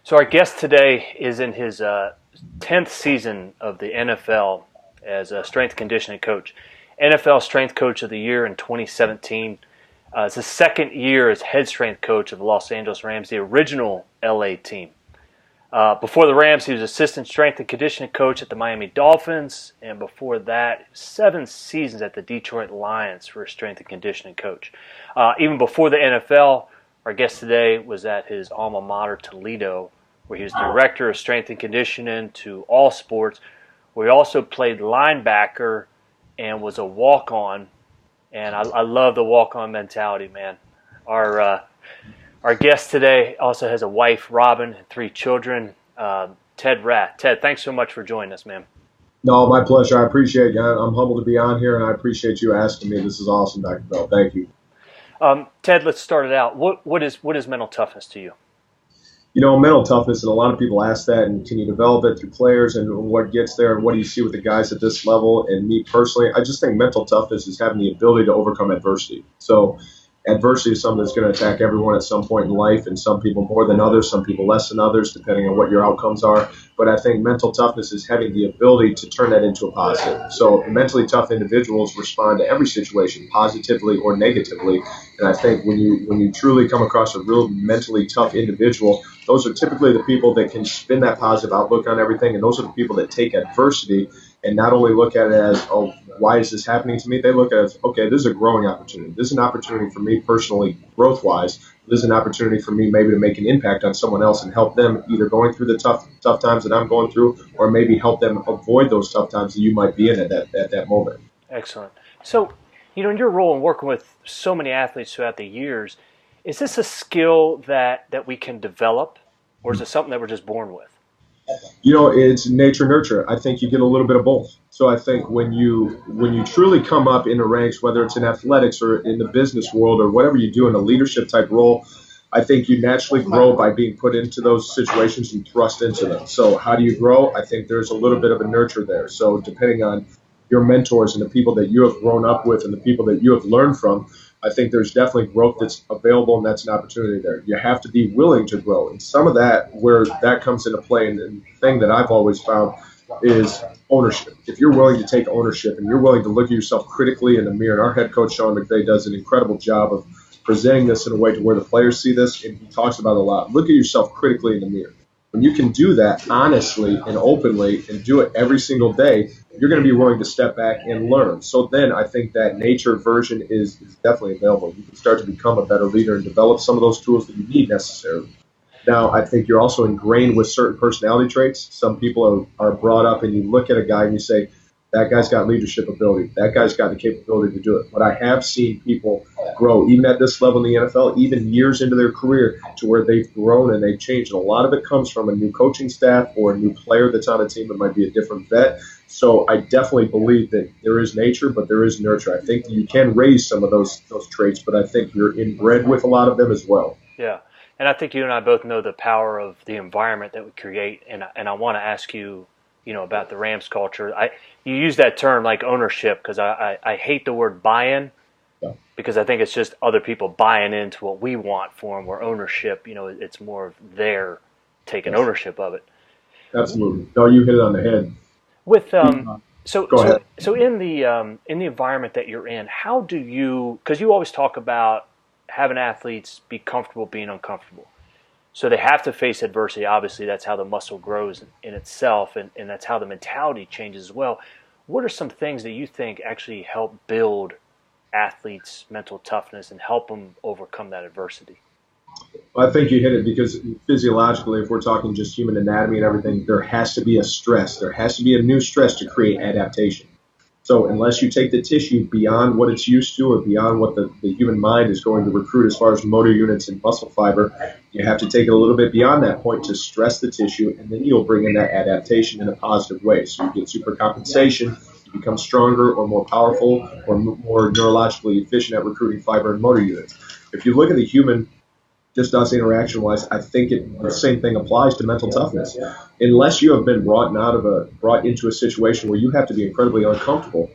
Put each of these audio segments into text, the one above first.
So our guest today is in his 10th season of the NFL as a strength conditioning coach. NFL Strength Coach of the Year in 2017. It's his second year as head strength coach of the Los Angeles Rams, the original LA team. Before the Rams, he was assistant strength and conditioning coach at the Miami Dolphins, and before that, 7 seasons at the Detroit Lions for a strength and conditioning coach. Even before the NFL, our guest today was at his alma mater, Toledo, where he was director of strength and conditioning to all sports, where he also played linebacker and was a walk-on. And I love the walk-on mentality, man. Our guest today also has a wife, Robin, and 3 children, Ted Rath. Ted, thanks so much for joining us, man. No, my pleasure. I appreciate it. I'm humbled to be on here, and I appreciate you asking me. This is awesome, Dr. Bell. Thank you. Ted, let's start it out. What is mental toughness to you? You know, mental toughness, and a lot of people ask that, and can you develop it through players, and what gets there, and what do you see with the guys at this level? And me personally, I just think mental toughness is having the ability to overcome adversity. So adversity is something that's going to attack everyone at some point in life, and some people more than others, some people less than others, depending on what your outcomes are. But I think mental toughness is having the ability to turn that into a positive. So mentally tough individuals respond to every situation positively or negatively. And I think when you truly come across a real mentally tough individual, those are typically the people that can spin that positive outlook on everything. And those are the people that take adversity and not only look at it as, oh, why is this happening to me? They look at it as, okay, this is a growing opportunity. This is an opportunity for me personally, growth-wise. This is an opportunity for me maybe to make an impact on someone else and help them either going through the tough times that I'm going through, or maybe help them avoid those tough times that you might be in at that moment. Excellent. So, in your role in working with so many athletes throughout the years, is this a skill that we can develop, or is it something that we're just born with? You know, it's nature nurture. I think you get a little bit of both. So I think when you truly come up in the ranks, whether it's in athletics or in the business world or whatever you do in a leadership type role, I think you naturally grow by being put into those situations and thrust into them. So how do you grow? I think there's a little bit of a nurture there. So depending on your mentors and the people that you have grown up with and the people that you have learned from, I think there's definitely growth that's available, and that's an opportunity there. You have to be willing to grow. And some of that, where that comes into play, and the thing that I've always found is ownership. If you're willing to take ownership and you're willing to look at yourself critically in the mirror, and our head coach, Sean McVay, does an incredible job of presenting this in a way to where the players see this, and he talks about it a lot. Look at yourself critically in the mirror. When you can do that honestly and openly and do it every single day, you're going to be willing to step back and learn. So then I think that nature version is definitely available. You can start to become a better leader and develop some of those tools that you need necessarily. Now, I think you're also ingrained with certain personality traits. Some people are brought up and you look at a guy and you say, that guy's got leadership ability. That guy's got the capability to do it. But I have seen people grow, even at this level in the NFL, even years into their career, to where they've grown and they've changed. And a lot of it comes from a new coaching staff or a new player that's on a team that might be a different vet. So I definitely believe that there is nature, but there is nurture. I think you can raise some of those traits, but I think you're inbred with a lot of them as well. Yeah. And I think you and I both know the power of the environment that we create. And I want to ask you, about the Rams culture. You use that term like ownership, because I hate the word buy-in, because I think it's just other people buying into what we want for them, where ownership, it's more of their taking ownership of it. Absolutely. No, you hit it on the head. With so in the environment that you're in, how do you, because you always talk about having athletes be comfortable being uncomfortable. So they have to face adversity. Obviously, that's how the muscle grows in itself, and that's how the mentality changes as well. What are some things that you think actually help build athletes' mental toughness and help them overcome that adversity? Well, I think you hit it, because physiologically, if we're talking just human anatomy and everything, there has to be a stress. There has to be a new stress to create adaptation. So unless you take the tissue beyond what it's used to or beyond what the human mind is going to recruit as far as motor units and muscle fiber, you have to take it a little bit beyond that point to stress the tissue, and then you'll bring in that adaptation in a positive way. So you get supercompensation, you become stronger or more powerful or more neurologically efficient at recruiting fiber and motor units. If you look at the human, just us interaction-wise, I think the same thing applies to mental toughness. Unless you have been brought into a situation where you have to be incredibly uncomfortable,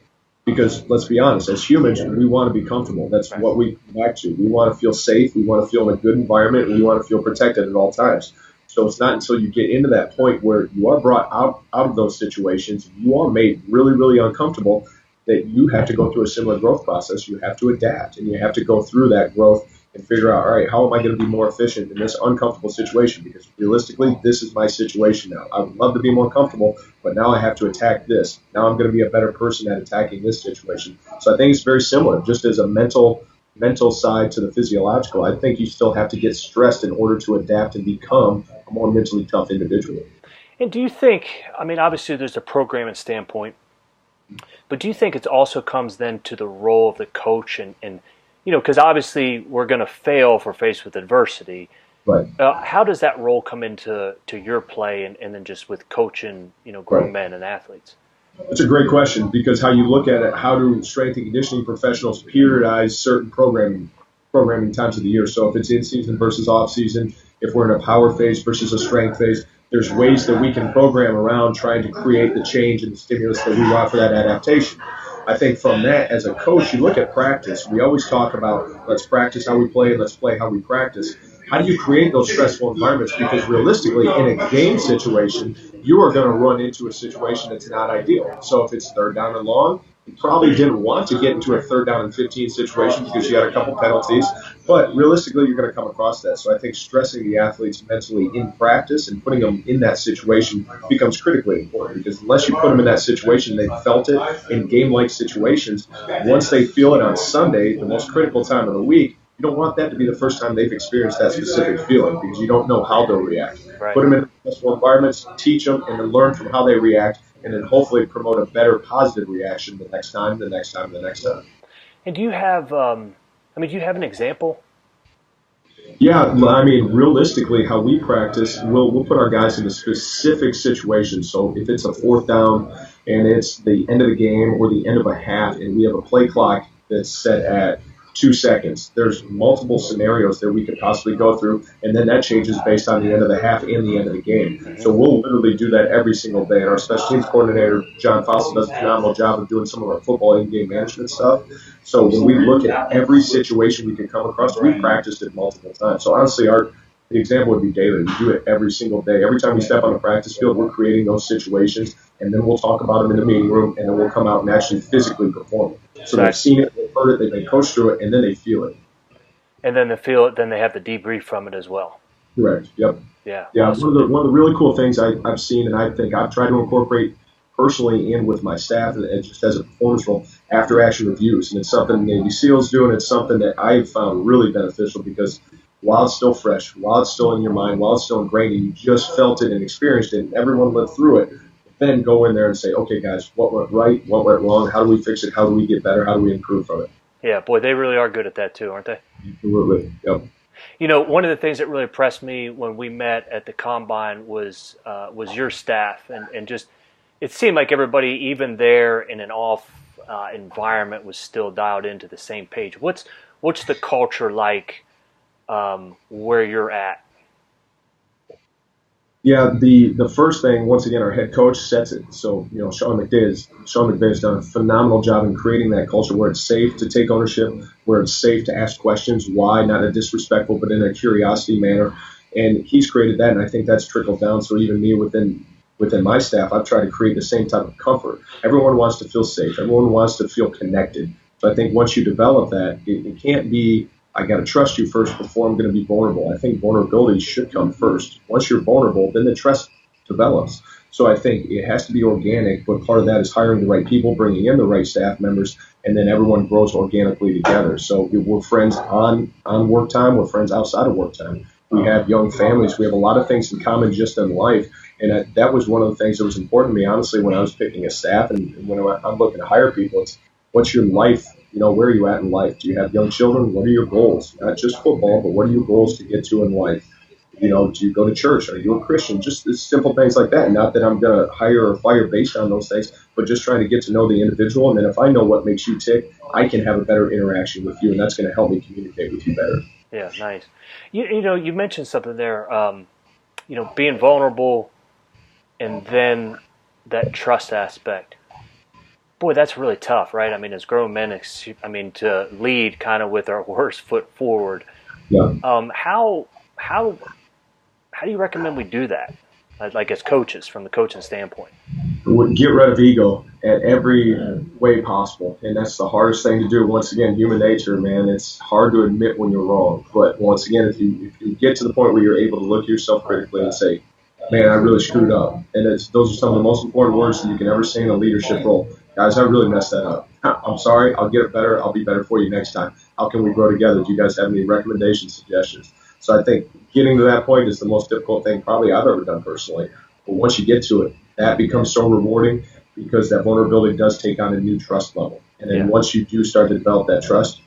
because let's be honest, as humans, we want to be comfortable. That's what we come back to. We want to feel safe. We want to feel in a good environment, and we want to feel protected at all times. So it's not until you get into that point where you are brought out of those situations, you are made really, really uncomfortable, that you have to go through a similar growth process. You have to adapt, and you have to go through that growth and figure out, all right, how am I going to be more efficient in this uncomfortable situation? Because realistically, this is my situation now. I would love to be more comfortable, but now I have to attack this. Now I'm going to be a better person at attacking this situation. So I think it's very similar, just as a mental side to the physiological. I think you still have to get stressed in order to adapt and become a more mentally tough individual. And do you think, I mean, obviously there's a programming standpoint, but do you think it also comes then to the role of the coach and because obviously we're going to fail if we're faced with adversity. Right. How does that role come into your play and then just with coaching, grown men and athletes? That's a great question, because how you look at it, how do strength and conditioning professionals periodize certain programming times of the year? So if it's in season versus off season, if we're in a power phase versus a strength phase, there's ways that we can program around trying to create the change and the stimulus that we want for that adaptation. I think from that, as a coach, you look at practice. We always talk about let's practice how we play and let's play how we practice. How do you create those stressful environments? Because realistically, in a game situation, you are going to run into a situation that's not ideal. So if it's third down and long, you probably didn't want to get into a third down and 15 situation because you had a couple penalties. But realistically, you're going to come across that. So I think stressing the athletes mentally in practice and putting them in that situation becomes critically important, because unless you put them in that situation, they felt it in game-like situations. Once they feel it on Sunday, the most critical time of the week, you don't want that to be the first time they've experienced that specific feeling, because you don't know how they'll react. Right. Put them in stressful environments, teach them, and then learn from how they react, and then hopefully promote a better positive reaction the next time, the next time, the next time. And do you have, do you have an example? Yeah, I mean, realistically, how we practice, we'll put our guys into specific situations. So if it's a fourth down and it's the end of the game or the end of a half, and we have a play clock that's set at 2 seconds, there's multiple scenarios that we could possibly go through, and then that changes based on the end of the half and the end of the game. So we'll literally do that every single day. And our special teams coordinator, John Fossil, does a phenomenal job of doing some of our football in-game management stuff. So when we look at every situation we can come across, we've practiced it multiple times. So honestly, the example would be daily. We do it every single day. Every time we step on the practice field, we're creating those situations, and then we'll talk about them in the meeting room, and then we'll come out and actually physically perform it. So they've seen it, they've heard it, they've been coached through it, and then they feel it. And then they feel it, then they have the debrief from it as well. Correct. Yep. Yeah. Yeah. Awesome. One of the really cool things I've seen, and I think I've tried to incorporate personally in with my staff, and just as a performance role, after action reviews. And it's something Navy SEALs do, and it's something that I've found really beneficial, because while it's still fresh, while it's still in your mind, while it's still ingrained, and you just felt it and experienced it, and everyone lived through it, then go in there and say, okay, guys, what went right? What went wrong? How do we fix it? How do we get better? How do we improve from it? Yeah, boy, they really are good at that too, aren't they? Absolutely. Yep. One of the things that really impressed me when we met at the Combine was your staff, and just it seemed like everybody, even there in an off environment, was still dialed into the same page. What's the culture like where you're at? Yeah, the first thing, once again, our head coach sets it. So, Sean McVay has done a phenomenal job in creating that culture where it's safe to take ownership, where it's safe to ask questions, why, not in a disrespectful, but in a curiosity manner. And he's created that, and I think that's trickled down. So even me within my staff, I've tried to create the same type of comfort. Everyone wants to feel safe. Everyone wants to feel connected. So I think once you develop that, it can't be, I got to trust you first before I'm going to be vulnerable. I think vulnerability should come first. Once you're vulnerable, then the trust develops. So I think it has to be organic, but part of that is hiring the right people, bringing in the right staff members, and then everyone grows organically together. So we're friends on work time. We're friends outside of work time. We have young families. We have a lot of things in common just in life. And that was one of the things that was important to me, honestly, when I was picking a staff and when I'm looking to hire people. It's what's your life? Where are you at in life? Do you have young children? What are your goals? Not just football, but what are your goals to get to in life? Do you go to church? Are you a Christian? Just simple things like that. Not that I'm going to hire or fire based on those things, but just trying to get to know the individual. And then if I know what makes you tick, I can have a better interaction with you, and that's going to help me communicate with you better. Yeah, nice. You mentioned something there, being vulnerable and then that trust aspect. Boy, that's really tough, right? I mean, as grown men, to lead kind of with our worst foot forward. Yeah. How How do you recommend we do that, like as coaches, from the coaching standpoint? Get rid of ego at every way possible, and that's the hardest thing to do. Once again, human nature, man. It's hard to admit when you're wrong, but once again, if you get to the point where you're able to look at yourself critically and say, man, I really screwed up. And those are some of the most important words that you can ever say in a leadership role. Guys, I really messed that up. I'm sorry. I'll get it better. I'll be better for you next time. How can we grow together? Do you guys have any recommendations, suggestions? So I think getting to that point is the most difficult thing probably I've ever done personally. But once you get to it, that becomes so rewarding because that vulnerability does take on a new trust level. And then once you do start to develop that trust,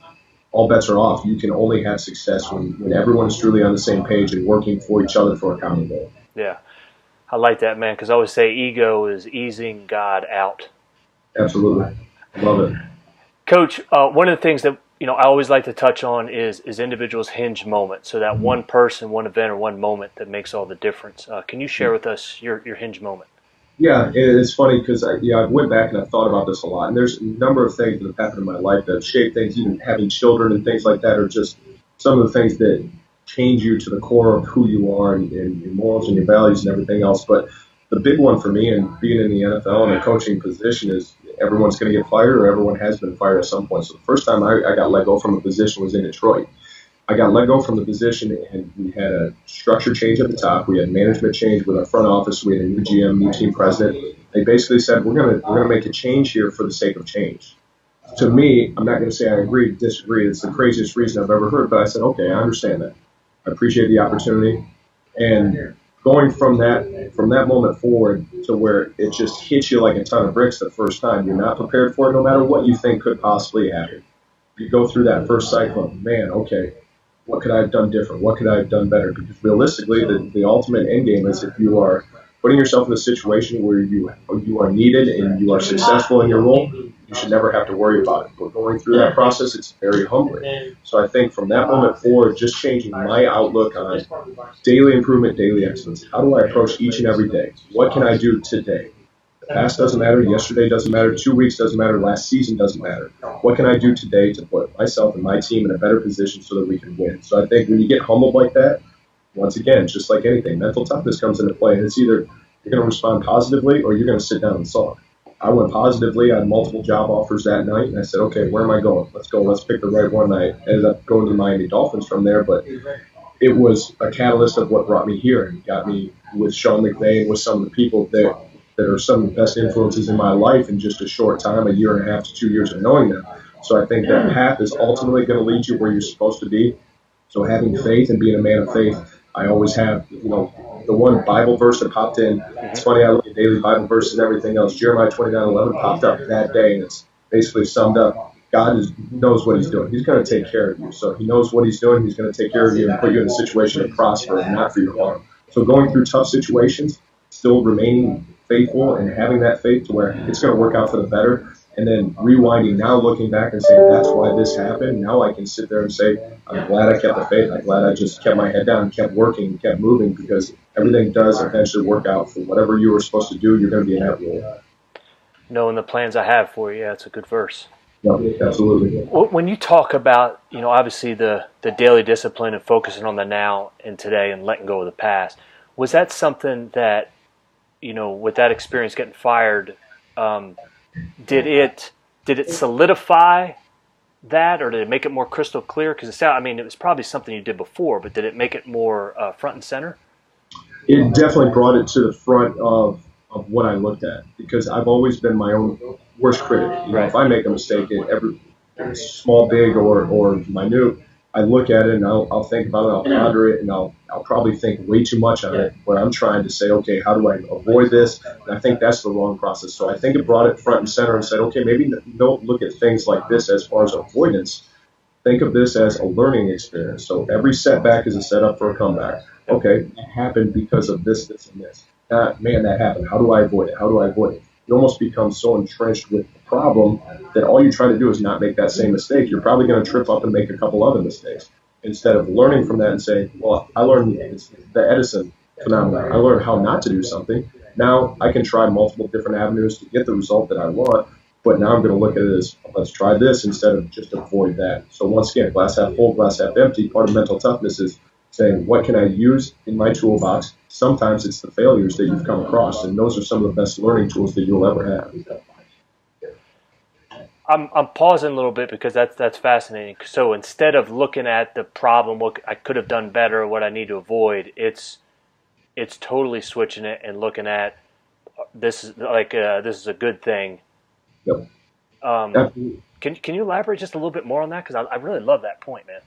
all bets are off. You can only have success when everyone is truly on the same page and working for each other for a common goal. Yeah. I like that, man, because I always say ego is easing God out. Absolutely. Love it. Coach, one of the things that I always like to touch on is individuals' hinge moment. So that one person, one event, or one moment that makes all the difference. Can you share with us your hinge moment? Yeah, it's funny because I went back and I've thought about this a lot. And there's a number of things that have happened in my life that have shaped things, even having children and things like that are just some of the things that change you to the core of who you are and your morals and your values and everything else. But the big one for me and being in the NFL and a coaching position is everyone's going to get fired or everyone has been fired at some point. So the first time I got let go from a position was in Detroit. I got let go from the position and we had a structure change at the top. We had management change with our front office. We had a new GM, new team president. They basically said, we're going to make a change here for the sake of change. To me, I'm not going to say I agree or disagree. It's the craziest reason I've ever heard, but I said, okay, I understand that. I appreciate the opportunity. And going from that moment forward to where it just hits you like a ton of bricks the first time, you're not prepared for it no matter what you think could possibly happen. You go through that first cycle of, man, okay, what could I have done different? What could I have done better? Because realistically, the ultimate end game is if you are putting yourself in a situation where you are needed and you are successful in your role, you should never have to worry about it. But going through that process, it's very humbling. So I think from that moment forward, just changing my outlook on daily improvement, daily excellence. How do I approach each and every day? What can I do today? The past doesn't matter. Yesterday doesn't matter. 2 weeks doesn't matter. Last season doesn't matter. What can I do today to put myself and my team in a better position so that we can win? So I think when you get humbled like that, once again, just like anything, mental toughness comes into play. And it's either you're going to respond positively or you're going to sit down and sulk. I went positively. I had multiple job offers that night, and I said, okay, where am I going? Let's go. Let's pick the right one. I ended up going to the Miami Dolphins from there, but it was a catalyst of what brought me here and got me with Sean McVay and with some of the people that are some of the best influences in my life in just a short time, a year and a half to 2 years of knowing them. So I think that path is ultimately going to lead you where you're supposed to be. So having faith and being a man of faith, I always have, the one Bible verse that popped in. It's funny, I look at daily Bible verses and everything else. Jeremiah 29:11 popped up that day, and it's basically summed up. God knows what he's doing. He's going to take care of you. So he knows what he's doing. He's going to take care of you and put you in a situation to prosper and not for your harm. So going through tough situations, still remaining faithful and having that faith to where it's going to work out for the better. And then rewinding now, looking back and saying, that's why this happened. Now I can sit there and say, I'm glad I kept the faith. I'm glad I just kept my head down and kept working and kept moving because everything does eventually work out for whatever you were supposed to do. You're going to be in that role. Knowing the plans I have for you, yeah, it's a good verse. No, absolutely. When you talk about, obviously the daily discipline and focusing on the now and today and letting go of the past, was that something that, with that experience getting fired, did it solidify that, or did it make it more crystal clear? Because it was probably something you did before, but did it make it more front and center? It definitely brought it to the front of what I looked at, because I've always been my own worst critic. Right. If I make a mistake, every small, big, or minute, I look at it and I'll think about it, I'll ponder it, and I'll probably think way too much on it, where I'm trying to say, okay, how do I avoid this? And I think that's the wrong process. So I think it brought it front and center and said, okay, maybe don't look at things like this as far as avoidance. Think of this as a learning experience. So every setback is a setup for a comeback. Okay, it happened because of this, this, and this. Man, that happened. How do I avoid it? How do I avoid it? You almost become so entrenched with the problem that all you try to do is not make that same mistake. You're probably going to trip up and make a couple other mistakes. Instead of learning from that and saying, well, I learned the Edison phenomenon. I learned how not to do something. Now I can try multiple different avenues to get the result that I want, but now I'm going to look at it as, let's try this instead of just avoid that. So once again, glass half full, glass half empty. Part of mental toughness is saying, what can I use in my toolbox? Sometimes it's the failures that you've come across, and those are some of the best learning tools that you'll ever have. I'm pausing a little bit because that's fascinating. So instead of looking at the problem, what I could have done better, what I need to avoid, it's totally switching it and looking at this is this is a good thing. Yep. Can you elaborate just a little bit more on that? Because I really love that point, man.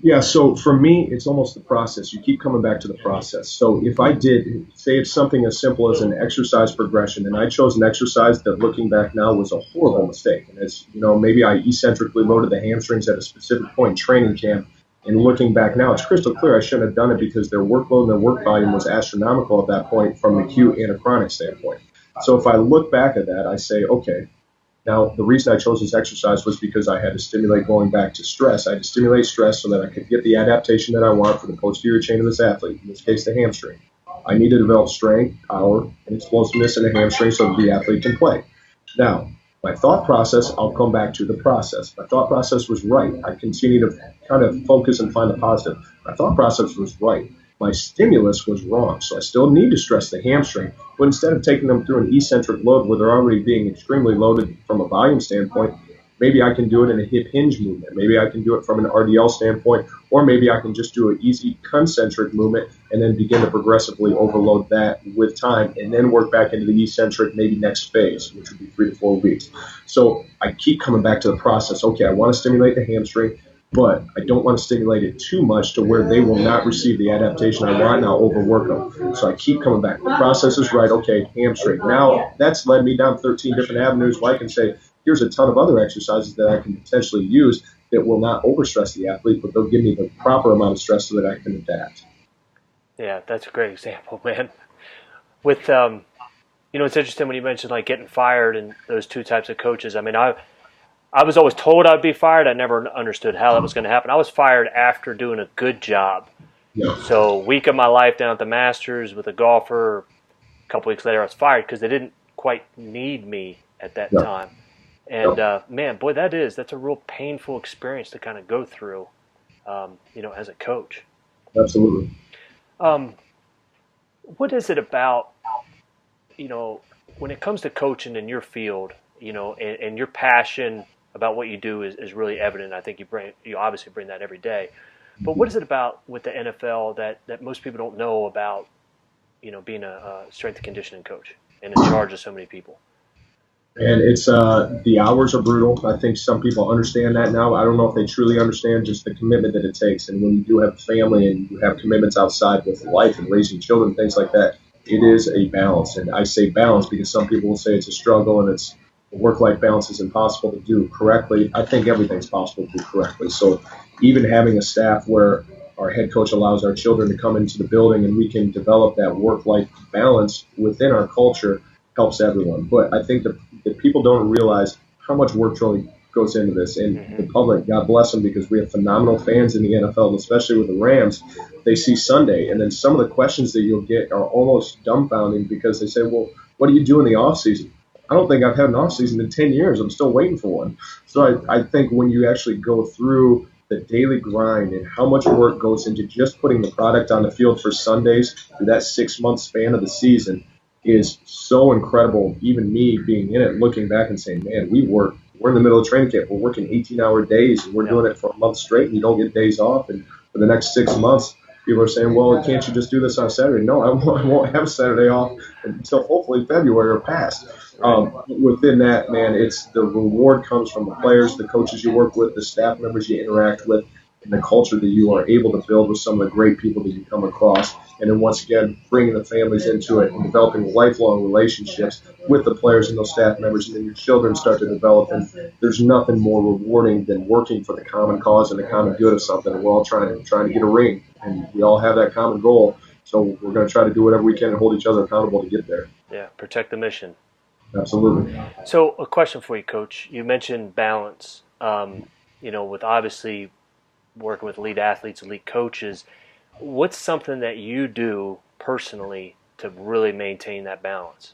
Yeah, so for me, it's almost the process. You keep coming back to the process. So if I did, say it's something as simple as an exercise progression, and I chose an exercise that looking back now was a horrible mistake. And as you know, maybe I eccentrically loaded the hamstrings at a specific point in training camp. And looking back now, it's crystal clear I shouldn't have done it because their workload and their work volume was astronomical at that point from an acute and a chronic standpoint. So if I look back at that, I say, okay, now, the reason I chose this exercise was because I had to stimulate going back to stress. I had to stimulate stress so that I could get the adaptation that I want for the posterior chain of this athlete, in this case, the hamstring. I need to develop strength, power, and explosiveness in the hamstring so that the athlete can play. Now, my thought process, I'll come back to the process. My thought process was right. I continue to kind of focus and find the positive. My thought process was right. My stimulus was wrong. So I still need to stress the hamstring, but instead of taking them through an eccentric load where they're already being extremely loaded from a volume standpoint, maybe I can do it in a hip hinge movement. Maybe I can do it from an RDL standpoint, or maybe I can just do an easy concentric movement and then begin to progressively overload that with time and then work back into the eccentric maybe next phase, which would be 3 to 4 weeks. So I keep coming back to the process. Okay, I want to stimulate the hamstring, but I don't want to stimulate it too much to where they will not receive the adaptation I want, and I'll overwork them. So I keep coming back. The process is right. Okay, hamstring. Now, that's led me down 13 different avenues where I can say, here's a ton of other exercises that I can potentially use that will not overstress the athlete, but they'll give me the proper amount of stress so that I can adapt. Yeah, that's a great example, man. With, it's interesting when you mentioned like getting fired and those two types of coaches. I mean, I was always told I'd be fired. I never understood how that was going to happen. I was fired after doing a good job. Yeah. So week of my life down at the Masters with a golfer. A couple weeks later, I was fired because they didn't quite need me at that time. And, man, boy, that's a real painful experience to kind of go through, as a coach. Absolutely. What is it about, when it comes to coaching in your field, and your passion about what you do is really evident. I think you obviously bring that every day. But what is it about with the NFL that most people don't know about, being a strength and conditioning coach and in charge of so many people? And it's the hours are brutal. I think some people understand that now. I don't know if they truly understand just the commitment that it takes. And when you do have a family and you have commitments outside with life and raising children, things like that, it is a balance. And I say balance because some people will say it's a struggle and it's work-life balance is impossible to do correctly. I think everything's possible to do correctly. So even having a staff where our head coach allows our children to come into the building and we can develop that work-life balance within our culture helps everyone. But I think that people don't realize how much work really goes into this. And the public, God bless them, because we have phenomenal fans in the NFL, especially with the Rams. They see Sunday, and then some of the questions that you'll get are almost dumbfounding because they say, well, what do you do in the offseason? I don't think I've had an offseason in 10 years. I'm still waiting for one. So I think when you actually go through the daily grind and how much work goes into just putting the product on the field for Sundays through that 6-month span of the season is so incredible. Even me being in it, looking back and saying, man, we're in the middle of training camp. We're working 18-hour days, and we're doing it for a month straight, and you don't get days off. And for the next 6 months, people are saying, well, can't you just do this on Saturday? No, I won't have a Saturday off until hopefully February or past. Within that, man, it's the reward comes from the players, the coaches you work with, the staff members you interact with, and the culture that you are able to build with some of the great people that you come across. And then once again, bringing the families into it and developing lifelong relationships with the players and those staff members, and then your children start to develop. And there's nothing more rewarding than working for the common cause and the common good of something. And we're all trying to get a ring, and we all have that common goal. So we're going to try to do whatever we can and hold each other accountable to get there. Yeah, protect the mission. Absolutely. So a question for you, Coach. You mentioned balance, with obviously working with elite athletes, elite coaches. What's something that you do personally to really maintain that balance?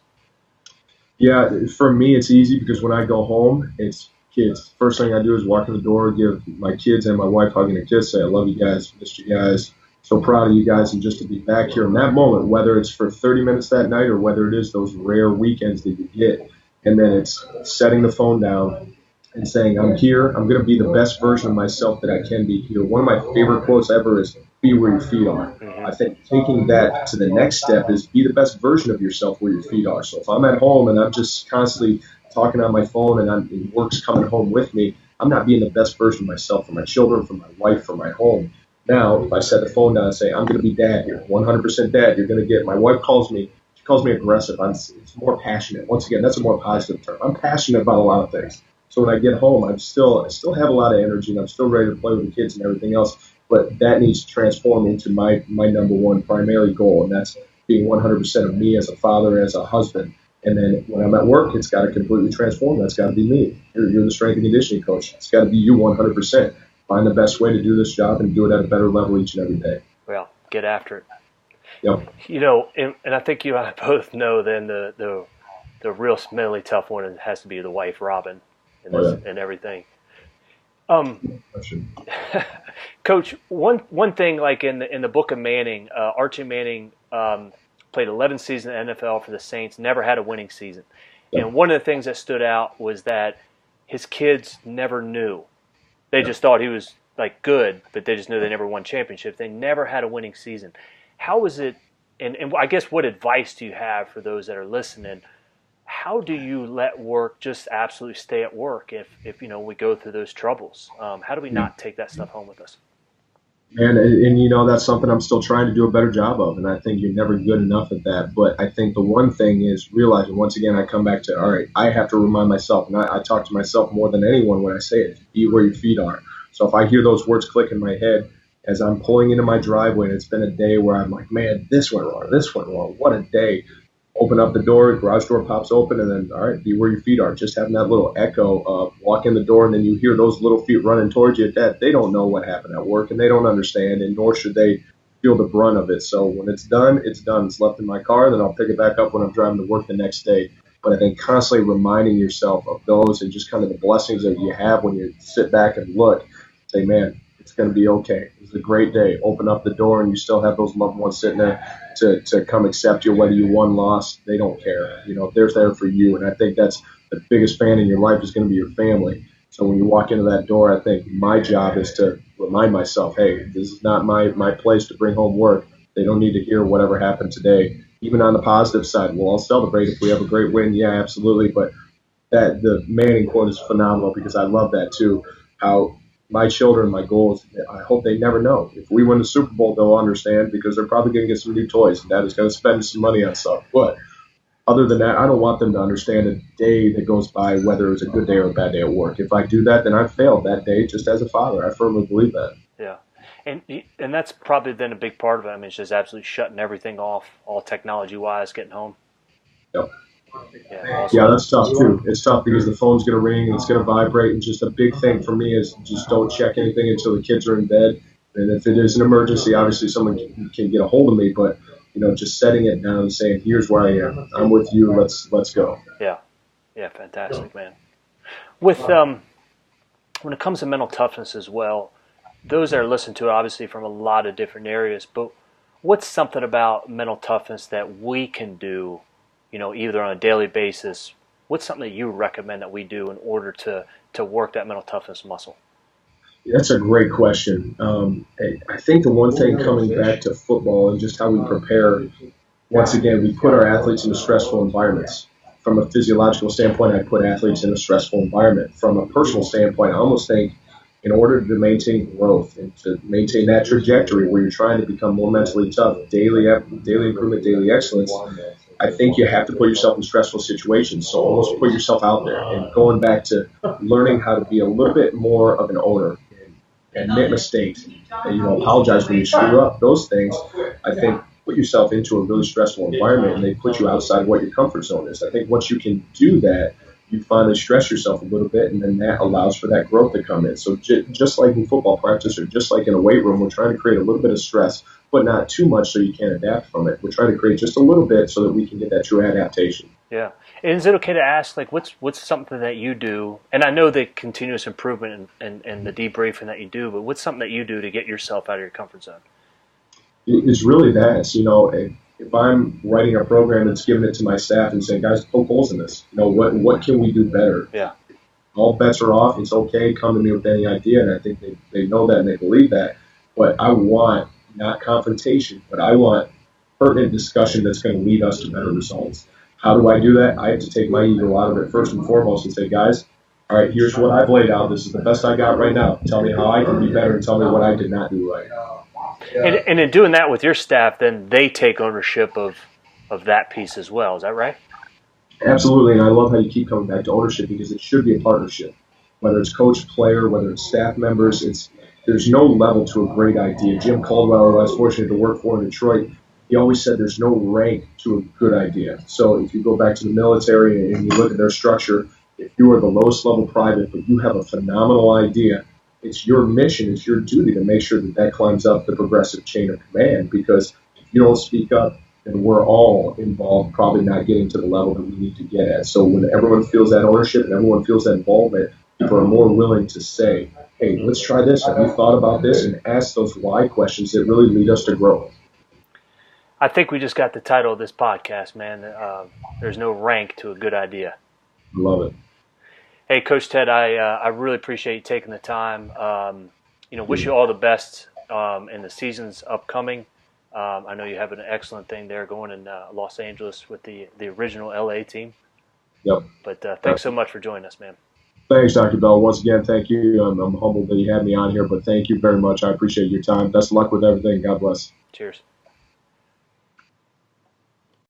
Yeah, for me, it's easy because when I go home, it's kids. First thing I do is walk in the door, give my kids and my wife a hug and a kiss, say, I love you guys, missed you guys, So proud of you guys, and just to be back here in that moment, whether it's for 30 minutes that night or whether it is those rare weekends that you get, and then it's setting the phone down and saying, I'm here, I'm going to be the best version of myself that I can be here. One of my favorite quotes ever is, be where your feet are. I think taking that to the next step is be the best version of yourself where your feet are. So if I'm at home and I'm just constantly talking on my phone and work's coming home with me, I'm not being the best version of myself for my children, for my wife, for my home. Now, if I set the phone down and say, I'm going to be dad here, 100% dad, you're going to get, my wife calls me, she calls me aggressive. It's more passionate. Once again, that's a more positive term. I'm passionate about a lot of things. So when I get home, I still have a lot of energy, and I'm still ready to play with the kids and everything else. But that needs to transform into my number one primary goal, and that's being 100% of me as a father, as a husband. And then when I'm at work, it's got to completely transform. That's got to be me. You're the strength and conditioning coach. It's got to be you 100%. Find the best way to do this job and do it at a better level each and every day. Well, get after it. Yep. You know, and I think you and I both know then the real mentally tough one has to be the wife, Robin, and everything. Coach, one thing, like in the book of Manning, Archie Manning played 11 seasons in the NFL for the Saints, never had a winning season. Yeah. And one of the things that stood out was that his kids never knew. They just thought he was like good, but they just knew they never won championships. They never had a winning season. How was it, and I guess what advice do you have for those that are listening? How do you let work just absolutely stay at work if you know we go through those troubles? How do we not take that stuff home with us? And you know, that's something I'm still trying to do a better job of, and I think you're never good enough at that. But I think the one thing is realizing, once again, I come back to, all right, I have to remind myself, and I talk to myself more than anyone when I say it, be where your feet are. So if I hear those words click in my head as I'm pulling into my driveway, and it's been a day where I'm like, man, this went wrong, what a day. Open up the door, garage door pops open, and then, all right, be where your feet are. Just having that little echo of walk in the door, and then you hear those little feet running towards you. That they don't know what happened at work, and they don't understand, and nor should they feel the brunt of it. So when it's done, it's done. It's left in my car, then I'll pick it back up when I'm driving to work the next day. But I think constantly reminding yourself of those and just kind of the blessings that you have when you sit back and look, say, man, it's going to be okay. It's a great day. Open up the door, and you still have those loved ones sitting there to come accept you, whether you won, lost. They don't care. You know, they're there for you. And I think that's the biggest fan in your life is going to be your family. So when you walk into that door, I think my job is to remind myself, hey, this is not my place to bring home work. They don't need to hear whatever happened today. Even on the positive side, we'll all celebrate if we have a great win. Yeah, absolutely. But that the Manning quote is phenomenal because I love that too. How my children, my goals, I hope they never know. If we win the Super Bowl, they'll understand because they're probably going to get some new toys, and Dad is going to spend some money on stuff. But other than that, I don't want them to understand a day that goes by, whether it's a good day or a bad day at work. If I do that, then I've failed that day just as a father. I firmly believe that. Yeah. And that's probably then a big part of it. I mean, it's just absolutely shutting everything off, all technology-wise, getting home. Yep. Yeah, that's tough too. It's tough because the phone's going to ring and it's going to vibrate. And just a big thing for me is just don't check anything until the kids are in bed. And if it is an emergency, obviously someone can get a hold of me. But you know, just setting it down and saying, "Here's where I am. I'm with you. Let's go." Yeah, fantastic, man. With when it comes to mental toughness as well, those that are listening to it obviously from a lot of different areas. But what's something about mental toughness that we can do? You know, either on a daily basis, what's something that you recommend that we do in order to work that mental toughness muscle? That's a great question. I think the one thing coming back to football and just how we prepare, once again, we put our athletes in stressful environments. From a physiological standpoint, I put athletes in a stressful environment. From a personal standpoint, I almost think in order to maintain growth and to maintain that trajectory where you're trying to become more mentally tough, daily improvement, daily excellence, I think you have to put yourself in stressful situations. So almost put yourself out there and going back to learning how to be a little bit more of an owner and admit mistakes and, you know, apologize when you screw up. Those things, I think, put yourself into a really stressful environment and they put you outside what your comfort zone is. I think once you can do that, you finally stress yourself a little bit, and then that allows for that growth to come in. So just like in football practice or just like in a weight room, we're trying to create a little bit of stress, but not too much so you can't adapt from it. We're trying to create just a little bit so that we can get that true adaptation. Yeah. And is it okay to ask, like, what's something that you do? And I know the continuous improvement and the debriefing that you do, but what's something that you do to get yourself out of your comfort zone? It's really that. It's, if I'm writing a program that's giving it to my staff and saying, guys, poke holes in this. What can we do better? Yeah. All bets are off. It's okay. Come to me with any idea. And I think they know that and they believe that. But I want not confrontation, but I want pertinent discussion that's going to lead us to better results. How do I do that? I have to take my ego out of it first and foremost and say, guys, all right, here's what I've laid out. This is the best I got right now. Tell me how I can be better and tell me what I did not do right. And in doing that with your staff, then they take ownership of that piece as well. Is that right? Absolutely, and I love how you keep coming back to ownership because it should be a partnership. Whether it's coach, player, whether it's staff members, there's no level to a great idea. Jim Caldwell, who I was fortunate to work for in Detroit, he always said there's no rank to a good idea. So if you go back to the military and you look at their structure, if you are the lowest level private but you have a phenomenal idea, it's your mission, it's your duty to make sure that climbs up the progressive chain of command, because if you don't speak up, then we're all involved probably not getting to the level that we need to get at. So when everyone feels that ownership and everyone feels that involvement, people are more willing to say, hey, let's try this. Have you thought about this? And ask those why questions that really lead us to growth. I think we just got the title of this podcast, man. There's no rank to a good idea. Love it. Hey, Coach Ted, I really appreciate you taking the time. Wish you all the best in the seasons upcoming. I know you have an excellent thing there going in Los Angeles with the original LA team. Yep. But thanks so much for joining us, man. Thanks, Dr. Bell. Once again, thank you. I'm humbled that you had me on here, but thank you very much. I appreciate your time. Best of luck with everything. God bless. Cheers.